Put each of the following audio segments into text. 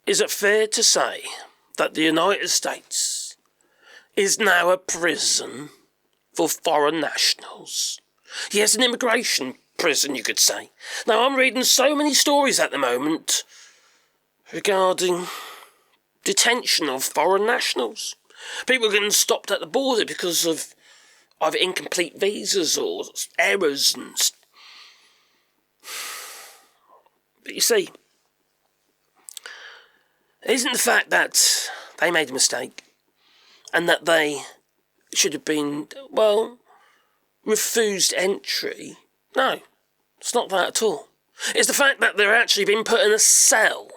Is it fair to say that the United States is now a prison for foreign nationals? Yes, an immigration prison, you could say. Now, I'm reading so many stories at the moment regarding detention of foreign nationals. People are getting stopped at the border because of either incomplete visas or errors. But you see, it isn't the fact that they made a mistake and that they should have been, refused entry. No, it's not that at all. It's the fact that they're actually being put in a cell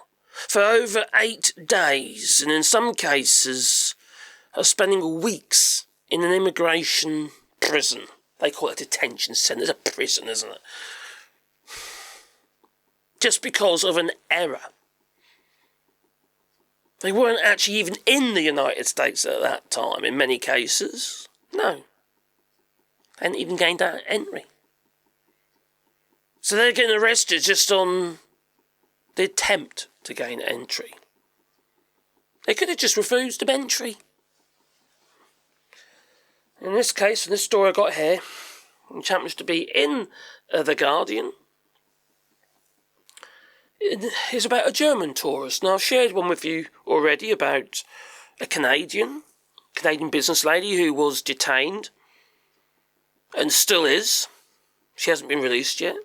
for over 8 days, and in some cases are spending weeks in an immigration prison. They call it a detention centre. It's a prison, isn't it? Just because of an error. They weren't actually even in the United States at that time, in many cases. No. They hadn't even gained that entry. So they're getting arrested just on the attempt to gain entry. They could have just refused them entry. In this case, in this story I got here, which happens to be in The Guardian, it is about a German tourist. Now, I've shared one with you already about a Canadian business lady who was detained and still is. She hasn't been released yet.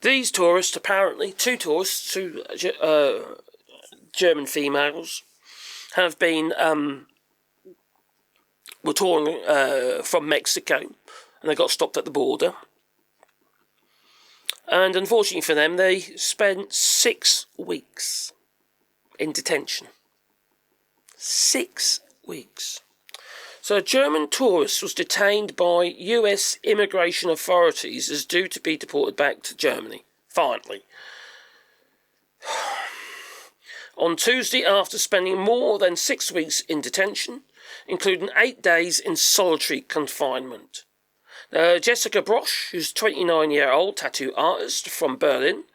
These tourists, apparently, two German females, have been were touring from Mexico, and they got stopped at the border. And unfortunately for them, they spent 6 weeks in detention. 6 weeks. So a German tourist was detained by US immigration authorities as due to be deported back to Germany. Finally. On Tuesday, after spending more than 6 weeks in detention, including 8 days in solitary confinement. Jessica Brösche, who's a 29-year-old tattoo artist from Berlin,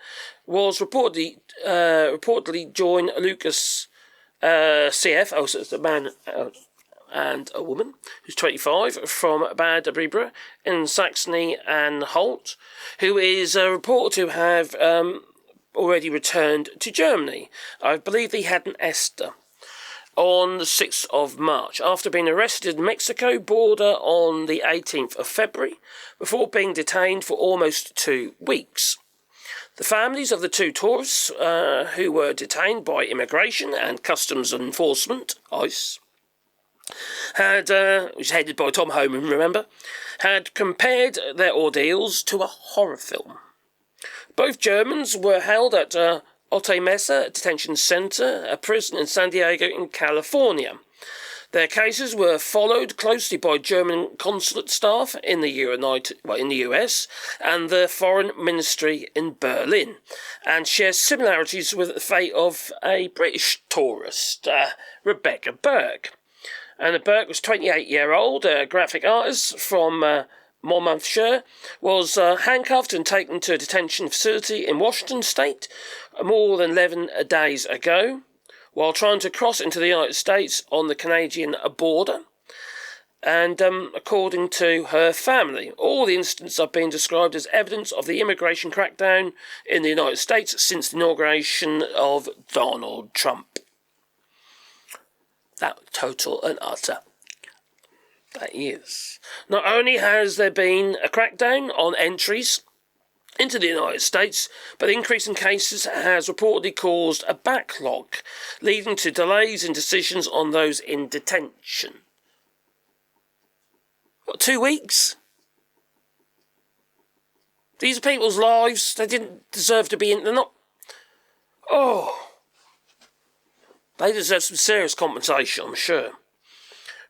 was reportedly joined Lucas Sielaff, also it's a man and a woman, who's 25, from Bad Bibra in Saxony-Anhalt, who is reported to have already returned to Germany. I believe he had an Esther on the 6th of March, after being arrested in Mexico border on the 18th of February, before being detained for almost 2 weeks. The families of the two tourists who were detained by Immigration and Customs Enforcement, ICE, which was headed by Tom Homan, remember, had compared their ordeals to a horror film. Both Germans were held at Otay Mesa Detention Center, a prison in San Diego in California. Their cases were followed closely by German consulate staff in the US and the Foreign Ministry in Berlin, and share similarities with the fate of a British tourist, Rebecca Burke. And Burke was 28-year-old, a graphic artist from Monmouthshire, was handcuffed and taken to a detention facility in Washington State more than 11 days ago, while trying to cross into the United States on the Canadian border. And according to her family, all the incidents are being described as evidence of the immigration crackdown in the United States since the inauguration of Donald Trump. That total and utter. That is. Not only has there been a crackdown on entries into the United States, but the increase in cases has reportedly caused a backlog, leading to delays in decisions on those in detention. What, 2 weeks? These are people's lives. They didn't deserve to be in. They're not. Oh. They deserve some serious compensation, I'm sure.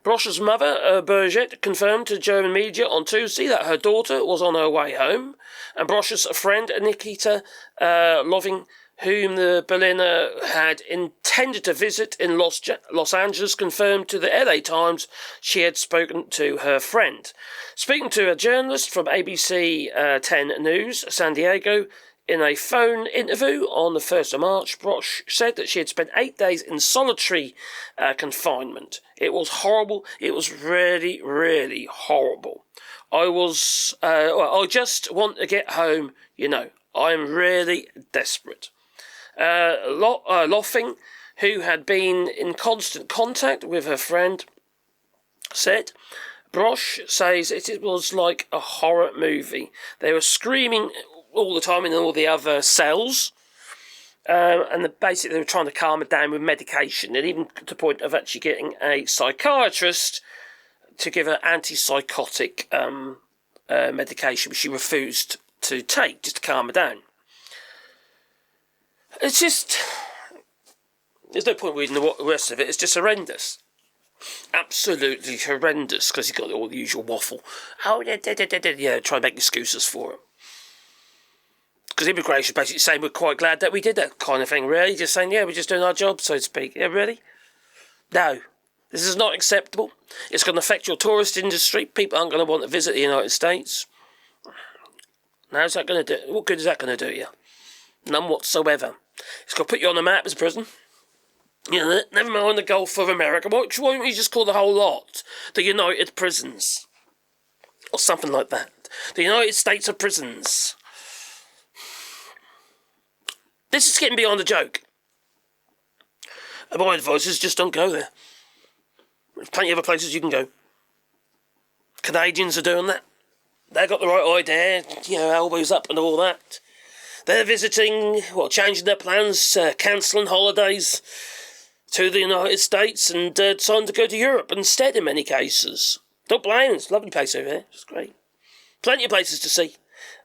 Brösche's mother, Brösche, confirmed to German media on Tuesday that her daughter was on her way home, and Brösche's friend, Nikita Loving, whom the Berliner had intended to visit in Los Angeles, confirmed to the LA Times she had spoken to her friend. Speaking to a journalist from ABC 10 News, San Diego, In a phone interview on the 1st of March, Brösche said that she had spent 8 days in solitary confinement. It was horrible. It was really, really horrible. I just want to get home, I'm really desperate. Loffing, who had been in constant contact with her friend, said, Brösche says it was like a horror movie. They were screaming all the time in all the other cells, and basically they were trying to calm her down with medication, and even to the point of actually getting a psychiatrist to give her antipsychotic medication, which she refused to take, just to calm her down. It's just, there's no point reading the rest of it. It's just horrendous. Absolutely horrendous, because you've got all the usual waffle. Oh, yeah, try and make excuses for it. Because immigration basically saying we're quite glad that we did that kind of thing, really. Just saying, yeah, we're just doing our job, so to speak. Yeah, really? No. This is not acceptable. It's going to affect your tourist industry. People aren't going to want to visit the United States. How's that going to do? What good is that going to do you? None whatsoever. It's going to put you on the map as a prison. Never mind the Gulf of America. Why don't you just call the whole lot the United Prisons? Or something like that. The United States of Prisons. This is getting beyond a joke. And my advice is just don't go there. There's plenty of other places you can go. Canadians are doing that. They've got the right idea, elbows up and all that. They're visiting, changing their plans, cancelling holidays to the United States and deciding to go to Europe instead in many cases. Don't blame them, it's a lovely place over here, it's great. Plenty of places to see.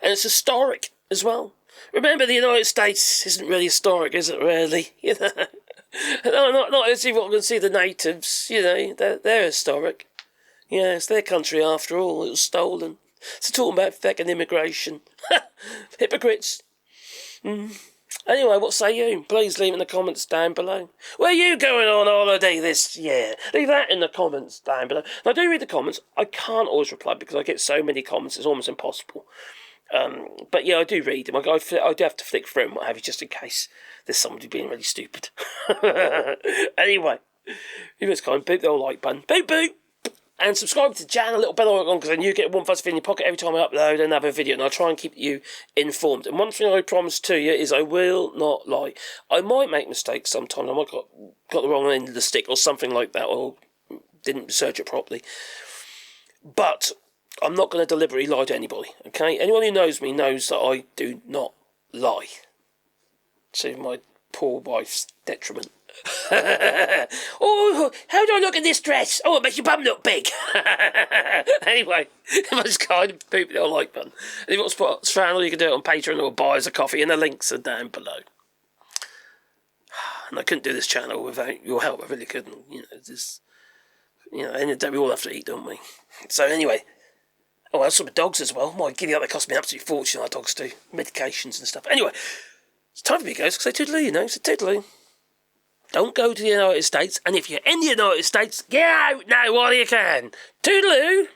And it's historic as well. Remember, the United States isn't really historic, is it really? No, not as if we can see the natives, they're historic. Yeah, it's their country after all, it was stolen. So talking about fucking immigration. Hypocrites. Anyway, what say you? Please leave in the comments down below. Where are you going on holiday this year? Leave that in the comments down below. And I do read the comments. I can't always reply because I get so many comments, it's almost impossible. But yeah, I do read them. I do have to flick through them, what have you, just in case there's somebody being really stupid. Anyway, if it's kind, boop the old like button. Boop boop! And subscribe to the channel, a little bell icon, because then you get one fuzz in your pocket every time I upload another video, and I'll try and keep you informed. And one thing I promise to you is I will not lie. I might make mistakes sometimes. I might got the wrong end of the stick or something like that, or didn't research it properly. But I'm not going to deliberately lie to anybody, okay? Anyone who knows me knows that I do not lie. To my poor wife's detriment. Oh, how do I look in this dress? Oh, it makes your bum look big. Anyway, it was kind of poop the like button. If you want to support the channel, you can do it on Patreon or buy us a coffee, and the links are down below. And I couldn't do this channel without your help. I really couldn't. End of the day we all have to eat, don't we? So anyway, I saw my dogs as well. My giddy up, they cost me an absolute fortune. Our dogs do medications and stuff. Anyway, it's time for me, guys. Say toodaloo, so toodaloo. Don't go to the United States, and if you're in the United States, get out now while you can. Toodaloo!